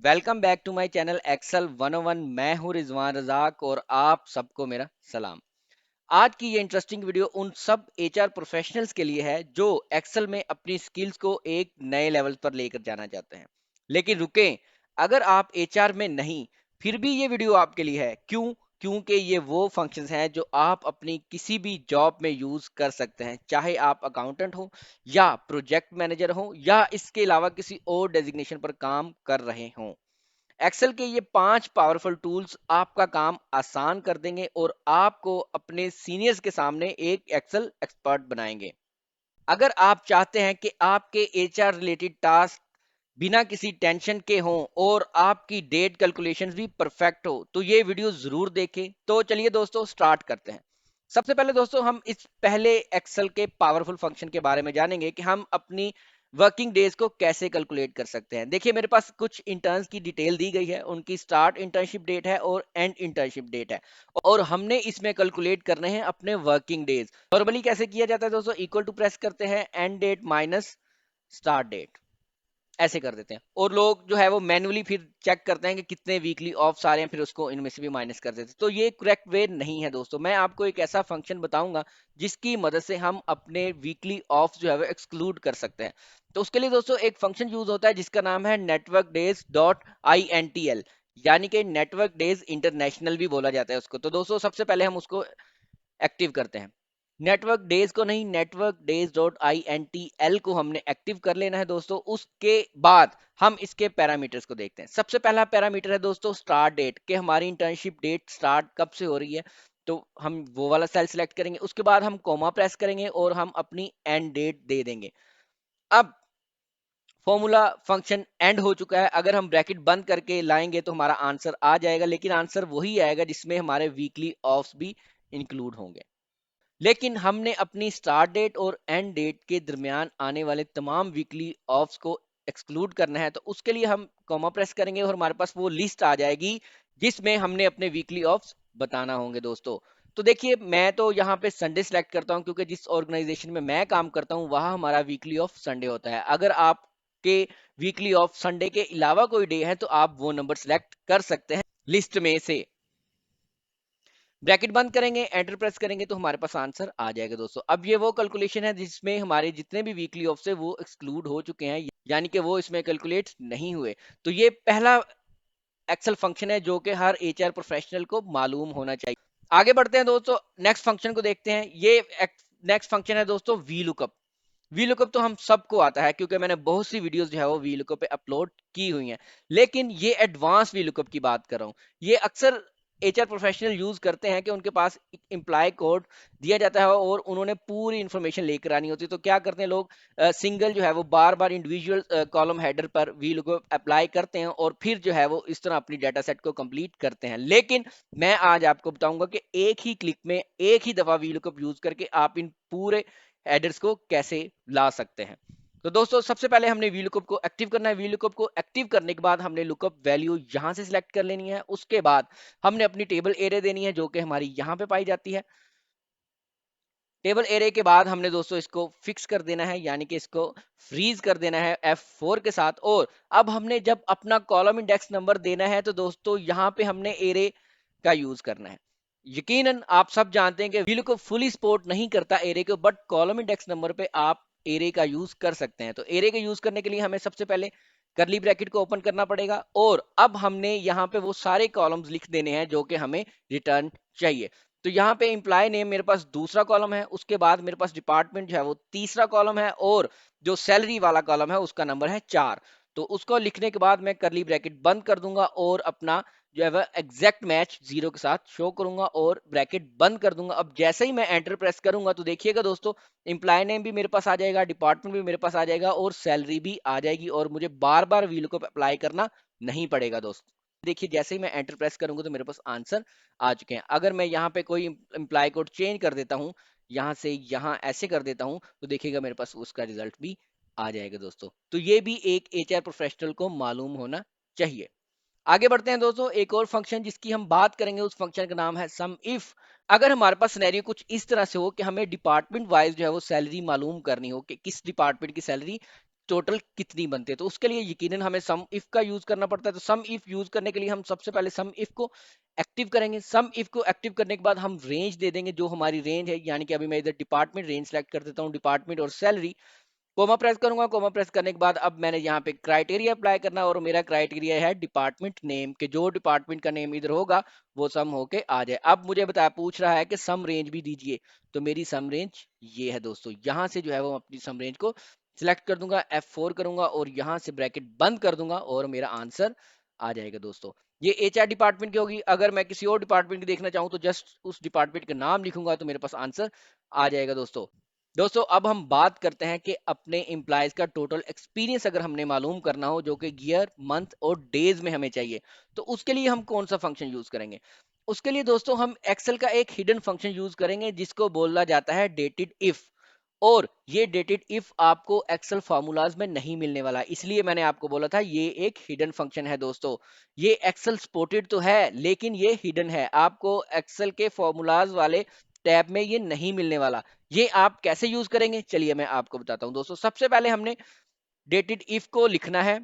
Welcome back to my channel Excel 101। मैं हूं रिजवान रजाक और आप सबको मेरा सलाम। आज की ये इंटरेस्टिंग वीडियो उन सब एचआर प्रोफेशनल्स के लिए है जो एक्सेल में अपनी स्किल्स को एक नए लेवल पर लेकर जाना चाहते हैं। लेकिन रुकें, अगर आप एचआर में नहीं, फिर भी ये वीडियो आपके लिए है। क्यों? क्योंकि ये वो फंक्शंस हैं जो आप अपनी किसी भी जॉब में यूज कर सकते हैं, चाहे आप अकाउंटेंट हो या प्रोजेक्ट मैनेजर हो या इसके अलावा किसी और डेजिग्नेशन पर काम कर रहे हों। एक्सेल के ये 5 पावरफुल टूल्स आपका काम आसान कर देंगे और आपको अपने सीनियर्स के सामने एक एक्सेल एक्सपर्ट बनाएंगे। अगर आप चाहते हैं कि आपके एचआर रिलेटेड टास्क बिना किसी टेंशन के हों और आपकी डेट कैलकुलेशंस भी परफेक्ट हो, तो ये वीडियो जरूर देखें। तो चलिए दोस्तों, स्टार्ट करते हैं। सबसे पहले दोस्तों, हम इस पहले एक्सेल के पावरफुल फंक्शन के बारे में जानेंगे कि हम अपनी वर्किंग डेज को कैसे कैलकुलेट कर सकते हैं। देखिए, मेरे पास कुछ इंटर्न्स की डिटेल दी गई है, उनकी स्टार्ट इंटर्नशिप डेट है और एंड इंटर्नशिप डेट है, और हमने इसमें कैलकुलेट करने हैं अपने वर्किंग डेज। नॉर्मली कैसे किया जाता है दोस्तों, इक्वल टू प्रेस करते हैं end date minus start date, ऐसे कर देते हैं। और लोग जो है वो मैन्युअली फिर चेक करते हैं कि कितने वीकली ऑफ्स आ रहे हैं, फिर उसको इनमें से भी माइनस कर देते हैं। तो ये करेक्ट वे नहीं है दोस्तों। मैं आपको एक ऐसा फंक्शन बताऊंगा जिसकी मदद से हम अपने वीकली ऑफ जो है वो एक्सक्लूड कर सकते हैं। तो उसके लिए दोस्तों एक फंक्शन यूज होता है जिसका नाम है network days dot I N T L, यानी कि नेटवर्क डेज इंटरनेशनल भी बोला जाता है उसको। तो दोस्तों सबसे पहले हम उसको एक्टिव करते हैं। नेटवर्क डेज को नहीं, network days dot I N T L को हमने एक्टिव कर लेना है दोस्तों। उसके बाद हम इसके पैरामीटर्स को देखते हैं। सबसे पहला पैरामीटर है दोस्तों स्टार्ट डेट, कि हमारी इंटर्नशिप डेट स्टार्ट कब से हो रही है। तो हम वो वाला सेल सिलेक्ट करेंगे, उसके बाद हम कोमा प्रेस करेंगे और हम अपनी एंड डेट दे देंगे। अब फॉर्मूला फंक्शन एंड हो चुका है। अगर हम ब्रैकेट बंद करके लाएंगे तो हमारा आंसर आ जाएगा, लेकिन आंसर वही आएगा जिसमें हमारे वीकली ऑफ्स भी इंक्लूड होंगे। लेकिन हमने अपनी स्टार्ट डेट और एंड डेट के दरमियान आने वाले तमाम वीकली ऑफ्स को एक्सक्लूड करना है। तो उसके लिए हम कॉमा प्रेस करेंगे और हमारे पास वो लिस्ट आ जाएगी जिसमें हमने अपने वीकली ऑफ्स बताना होंगे दोस्तों। तो देखिए, मैं तो यहाँ पे संडे सेलेक्ट करता हूँ क्योंकि जिस ऑर्गेनाइजेशन में मैं काम करता हूँ वहाँ हमारा वीकली ऑफ संडे होता है। अगर आपके वीकली ऑफ संडे के अलावा कोई डे है तो आप वो नंबर सेलेक्ट कर सकते हैं लिस्ट में से। ब्रैकेट बंद करेंगे, एंटर प्रेस करेंगे तो हमारे पास आंसर आ जाएगा दोस्तों। अब ये वो कैलकुलेशन है जिसमें हमारे जितने भी वीकली ऑफ से वो एक्सक्लूड हो चुके हैं, यानी कि वो इसमें कैलकुलेट नहीं हुए। तो ये पहला एक्सेल फंक्शन है जो कि हर एचआर प्रोफेशनल को मालूम होना चाहिए। आगे बढ़ते हैं दोस्तों, नेक्स्ट फंक्शन को देखते हैं। ये नेक्स्ट फंक्शन है दोस्तों वी लुकअप। वी लुकअप तो हम सबको आता है क्योंकि मैंने बहुत सी वीडियोस जो है वो वी लुकअप पे अपलोड की हुई हैं। लेकिन ये एडवांस वी लुकअप की बात कर रहा हूँ। ये अक्सर एचआर प्रोफेशनल यूज करते हैं कि उनके पास इम्प्लॉय कोड दिया जाता है और उन्होंने पूरी इंफॉर्मेशन लेकर आनी होती है। तो क्या करते हैं लोग, सिंगल जो है वो बार बार इंडिविजुअल कॉलम हेडर पर वी लुकअप अप्लाई करते हैं और फिर जो है वो इस तरह अपनी डाटा सेट को कंप्लीट करते हैं। लेकिन मैं आज आपको बताऊंगा कि एक ही क्लिक में एक ही दफा वी लुकअप यूज करके आप इन पूरे एडर्स को कैसे ला सकते हैं। तो दोस्तों सबसे पहले हमने VLOOKUP को एक्टिव करना है। VLOOKUP को एक्टिव करने के बाद हमने लुकअप वैल्यू यहां से सिलेक्ट कर लेनी है। उसके बाद हमने अपनी टेबल एरे देनी है जो कि हमारी यहां पे पाई जाती है। टेबल एरे के बाद हमने दोस्तों इसको फिक्स कर देना है, यानी कि इसको फ्रीज कर देना है F4 के साथ। और अब हमने जब अपना कॉलम इंडेक्स नंबर देना है तो दोस्तों यहाँ पे हमने एरे का यूज करना है। यकीनन आप सब जानते हैं कि VLOOKUP फुली सपोर्ट नहीं करता एरे को, बट कॉलम इंडेक्स नंबर पे आप एरे का यूज कर सकते हैं। तो एरे का यूज करने के लिए हमें सबसे पहले करली ब्रैकेट को ओपन करना पड़ेगा और अब हमने यहाँ पे वो सारे कॉलम्स लिख देने हैं जो कि हमें रिटर्न चाहिए। तो यहाँ पे एम्प्लॉय नेम मेरे पास दूसरा कॉलम है, उसके बाद मेरे पास डिपार्टमेंट जो है वो तीसरा कॉलम है और जो सैलरी वाला कॉलम है उसका नंबर है 4। तो उसको लिखने के बाद मैं करली ब्रैकेट बंद कर दूंगा और अपना जो है वह एग्जैक्ट मैच 0 के साथ शो करूंगा और ब्रैकेट बंद कर दूंगा। अब जैसे ही मैं एंटर प्रेस करूंगा तो देखिएगा दोस्तों, एम्प्लॉय नेम भी मेरे पास आ जाएगा, डिपार्टमेंट भी मेरे पास आ जाएगा और सैलरी भी आ जाएगी और मुझे बार बार VLOOKUP अप्लाई करना नहीं पड़ेगा दोस्तों। देखिए, जैसे ही मैं एंटर प्रेस करूंगा तो मेरे पास आंसर आ चुके हैं। अगर मैं यहाँ पे कोई इम्प्लॉय कोड चेंज कर देता हूँ, यहाँ से यहाँ ऐसे कर देता हूँ, तो देखिएगा मेरे पास उसका रिजल्ट भी आ जाएगा दोस्तों। तो ये भी एक एचआर प्रोफेशनल को मालूम होना चाहिए। आगे बढ़ते हैं दोस्तों, एक और फंक्शन जिसकी हम बात करेंगे उस फंक्शन का नाम है सम इफ। अगर हमारे पास सिनेरियो कुछ इस तरह से हो कि हमें डिपार्टमेंट वाइज जो है वो सैलरी मालूम करनी हो कि किस डिपार्टमेंट की सैलरी टोटल कितनी बनती है। तो उसके लिए यकीनन हमें सम इफ का यूज करना पड़ता है। तो सम इफ यूज करने के लिए हम सबसे पहले सम इफ को एक्टिव करेंगे। सम इफ को एक्टिव करने के बाद हम रेंज दे देंगे, जो हमारी रेंज है, यानी कि अभी मैं इधर डिपार्टमेंट रेंज सेलेक्ट कर देता हूँ, डिपार्टमेंट और सैलरी, कोमा प्रेस करूंगा। कोमा प्रेस करने के बाद अब मैंने यहाँ पे क्राइटेरिया अप्लाई करना है, और मेरा क्राइटेरिया है डिपार्टमेंट नेम के, जो डिपार्टमेंट का नेम इधर होगा वो सम होके आ जाए। अब मुझे बता पूछ रहा है कि सम रेंज भी दीजिए, तो मेरी सम रेंज ये है दोस्तों। यहाँ से जो है वो अपनी सम रेंज को सिलेक्ट कर दूंगा, F4 करूंगा और यहाँ से ब्रैकेट बंद कर दूंगा और मेरा आंसर आ जाएगा दोस्तों। ये HR डिपार्टमेंट की होगी। अगर मैं किसी और डिपार्टमेंट की देखना चाहूँ तो जस्ट उस डिपार्टमेंट का नाम लिखूंगा तो मेरे पास आंसर आ जाएगा दोस्तों। दोस्तों अब हम बात करते हैं कि अपने एम्प्लॉयज का टोटल एक्सपीरियंस अगर हमने मालूम करना हो, जो कि ईयर, मंथ और डेज में हमें चाहिए, तो उसके लिए हम कौन सा फंक्शन यूज करेंगे। उसके लिए दोस्तों हम एक्सेल का एक हिडन फंक्शन यूज करेंगे जिसको बोला जाता है डेटेड इफ। और ये डेटेड इफ आपको एक्सेल फार्मूलाज में नहीं मिलने वाला, इसलिए मैंने आपको बोला था ये एक हिडन फंक्शन है दोस्तों। ये एक्सेल सपोर्टेड तो है लेकिन ये हिडन है, आपको एक्सेल के फार्मूलाज वाले टैब में ये नहीं मिलने वाला। ये आप कैसे यूज करेंगे चलिए मैं आपको बताता हूं दोस्तों। सबसे पहले हमने डेटेड इफ को लिखना है।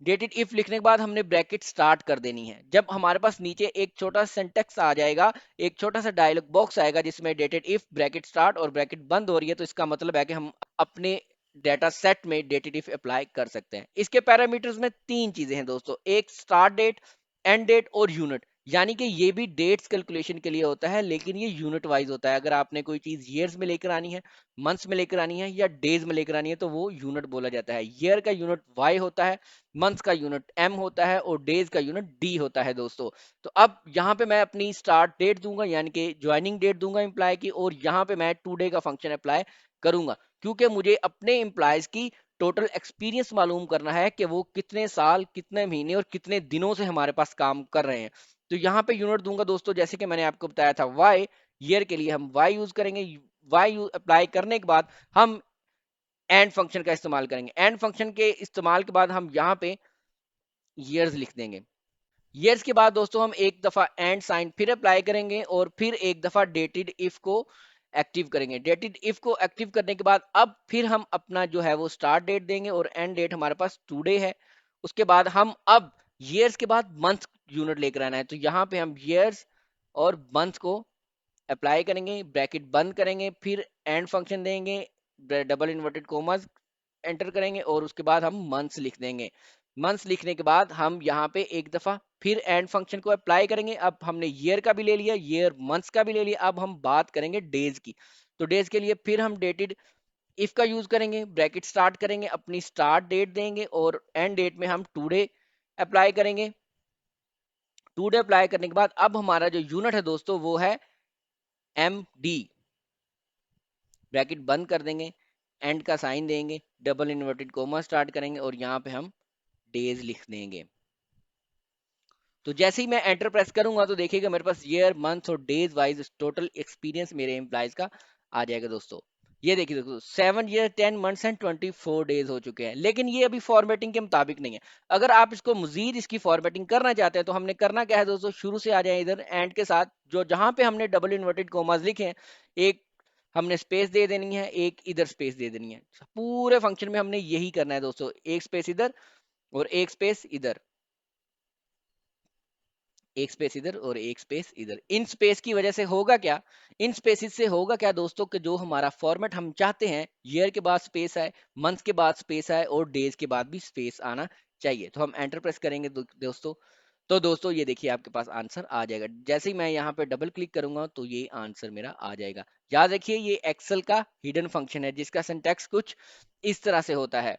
डेटेड इफ लिखने के बाद हमने ब्रैकेट स्टार्ट कर देनी है। जब हमारे पास नीचे एक छोटा सिंटेक्स आ जाएगा, एक छोटा सा डायलॉग बॉक्स आएगा जिसमें डेटेड इफ ब्रैकेट स्टार्ट और ब्रैकेट बंद हो रही है, तो इसका मतलब है कि हम अपने डेटा सेट में डेटेड इफ अप्लाई कर सकते हैं। इसके पैरामीटर्स में तीन चीजें हैं दोस्तों, एक स्टार्ट डेट, एंड डेट और यूनिट। यानी कि ये भी डेट्स कैलकुलेशन के लिए होता है लेकिन ये यूनिट वाइज होता है। अगर आपने कोई चीज ईयर्स में लेकर आनी है, मंथ्स में लेकर आनी है या डेज में लेकर आनी है तो वो यूनिट बोला जाता है। ईयर का यूनिट वाई होता है, मंथ्स का यूनिट एम होता है और डेज का यूनिट डी होता है दोस्तों। तो अब यहाँ पे मैं अपनी स्टार्ट डेट दूंगा यानी कि ज्वाइनिंग डेट दूंगा एम्प्लॉय की, और यहाँ पे मैं टू डे का फंक्शन अप्लाई करूंगा क्योंकि मुझे अपने एम्प्लॉयज की टोटल एक्सपीरियंस मालूम करना है कि वो कितने साल, कितने महीने और कितने दिनों से हमारे पास काम कर रहे हैं। तो यहाँ पे यूनिट दूंगा दोस्तों, जैसे कि मैंने आपको बताया था वाई, ईयर के लिए हम वाई यूज करेंगे। वाई अप्लाई करने के बाद हम एंड फंक्शन का इस्तेमाल करेंगे। एंड फंक्शन के इस्तेमाल के बाद हम यहाँ पे ईयर्स लिख देंगे। ईयर्स के बाद दोस्तों हम एक दफा एंड साइन फिर अप्लाई करेंगे और फिर एक दफा डेटेड इफ को एक्टिव करेंगे। डेटेड इफ को एक्टिव करने के बाद अब फिर हम अपना जो है वो स्टार्ट डेट देंगे और एंड डेट हमारे पास टुडे है। उसके बाद हम अब ईयर्स के बाद मंथ यूनिट लेकर आना है, तो यहाँ पे हम ईयर्स और मंथ को अप्लाई करेंगे, ब्रैकेट बंद करेंगे, फिर एंड फंक्शन देंगे, डबल इन्वर्टेड कोमास एंटर करेंगे और उसके बाद हम मंथ्स लिख देंगे। मंथ्स लिखने के बाद हम यहाँ पे एक दफा फिर एंड फंक्शन को अप्लाई करेंगे। अब हमने ईयर का भी ले लिया, ईयर मंथ्स का भी ले लिया, अब हम बात करेंगे डेज की। तो डेज के लिए फिर हम डेटेड इफ का यूज करेंगे, ब्रैकेट स्टार्ट करेंगे, अपनी स्टार्ट डेट देंगे और एंड डेट में हम टुडे अप्लाई करेंगे। टुडे अप्लाई करने के बाद अब हमारा जो यूनिट है दोस्तों वो है एम डी। ब्रैकेट बंद कर देंगे, एंड का साइन देंगे, डबल इन्वर्टेड कोमा स्टार्ट करेंगे और यहाँ पे हम डेज लिख देंगे। तो जैसे ही मैं एंटर प्रेस करूंगा तो देखिएगा मेरे पास ईयर, मंथ और डेज वाइज टोटल एक्सपीरियंस मेरे एम्प्लॉयज का आ जाएगा दोस्तों। ये देखिए दोस्तों 7 ईयर 10 मंथ्स एंड 24 डेज हो चुके हैं, लेकिन ये अभी फॉर्मेटिंग के मुताबिक नहीं है। अगर आप इसको मजीद इसकी फॉर्मेटिंग करना चाहते हैं तो हमने करना क्या है दोस्तों, शुरू से आ जाए इधर एंड के साथ, जो जहां पे हमने डबल इन्वर्टेड कोमास लिखे हैं एक हमने स्पेस दे देनी है, एक इधर स्पेस दे देनी है। पूरे फंक्शन में हमने यही करना है दोस्तों, एक स्पेस इधर और एक स्पेस इधर, एक स्पेस इधर और एक स्पेस इधर। इन स्पेस की वजह से होगा क्या, इन स्पेसिस से होगा क्या दोस्तों कि जो हमारा फॉर्मेट हम चाहते हैं, ईयर के बाद स्पेस आए, मंथ के बाद स्पेस आए और डेज के बाद भी स्पेस आना चाहिए। तो हम एंटर प्रेस करेंगे दोस्तों। तो दोस्तों ये देखिए आपके पास आंसर आ जाएगा। जैसे ही मैं यहाँ पे डबल क्लिक करूंगा तो ये आंसर मेरा आ जाएगा। याद रखिए ये एक्सेल का हिडन फंक्शन है जिसका सिंटैक्स कुछ इस तरह से होता है।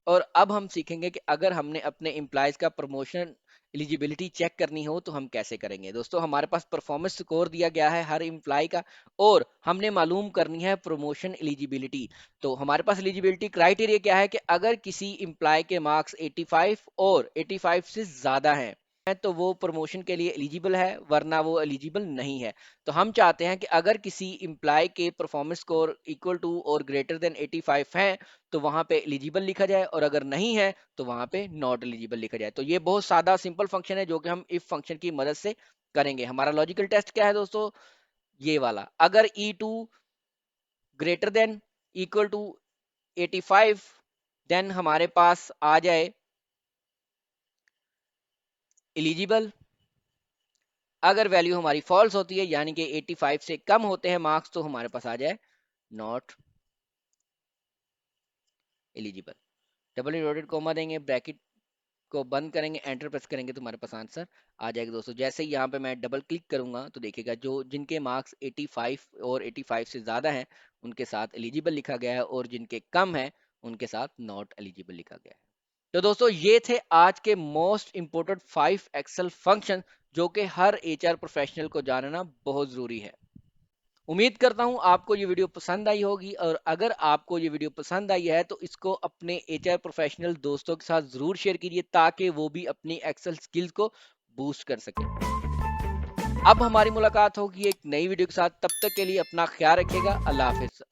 और अब हम सीखेंगे कि अगर हमने अपने एम्प्लॉयज का प्रमोशन एलिजिबिलिटी चेक करनी हो तो हम कैसे करेंगे। दोस्तों हमारे पास परफॉर्मेंस स्कोर दिया गया है हर एम्प्लॉय का और हमने मालूम करनी है प्रमोशन एलिजिबिलिटी। तो हमारे पास एलिजिबिलिटी क्राइटेरिया क्या है कि अगर किसी एम्प्लॉय के मार्क्स 85 और 85 से ज्यादा हैं तो वो प्रमोशन के लिए एलिजिबल है, वरना वो एलिजिबल नहीं है। तो हम चाहते हैं कि अगर किसी एम्प्लॉय के परफॉर्मेंस स्कोर इक्वल टू और ग्रेटर देन 85 हैं तो वहां पे एलिजिबल लिखा जाए, और अगर नहीं है तो वहां पे नॉट एलिजिबल लिखा जाए। तो ये बहुत सादा सिंपल फंक्शन है जो कि हम इफ फंक्शन की मदद से करेंगे। हमारा लॉजिकल टेस्ट क्या है दोस्तों, ये वाला, अगर E2 greater than equal to 85, then हमारे पास आ जाए एलिजिबल। अगर वैल्यू हमारी फॉल्स होती है यानी कि 85 से कम होते हैं मार्क्स, तो हमारे पास आ जाए not eligible. Double inverted coma देंगे, ब्रैकेट को बंद करेंगे, एंटर प्रेस करेंगे तो हमारे पास आंसर आ जाएगा दोस्तों। जैसे ही यहाँ पे मैं डबल क्लिक करूंगा तो देखिएगा जो जिनके मार्क्स 85 और 85 से ज़्यादा हैं उनके साथ एलिजिबल लिखा गया है, और जिनके कम है उनके साथ नॉट एलिजिबल लिखा गया है। तो दोस्तों ये थे आज के मोस्ट इंपोर्टेंट 5 एक्सेल फंक्शन जो कि हर एचआर प्रोफेशनल को जानना बहुत ज़रूरी है। उम्मीद करता हूं आपको ये वीडियो पसंद आई होगी, और अगर आपको ये वीडियो पसंद आई है तो इसको अपने एचआर प्रोफेशनल दोस्तों के साथ जरूर शेयर कीजिए ताकि वो भी अपनी एक्सेल स्किल्स को बूस्ट कर सके। अब हमारी मुलाकात होगी एक नई वीडियो के साथ, तब तक के लिए अपना ख्याल रखिएगा। अल्लाह हाफिज।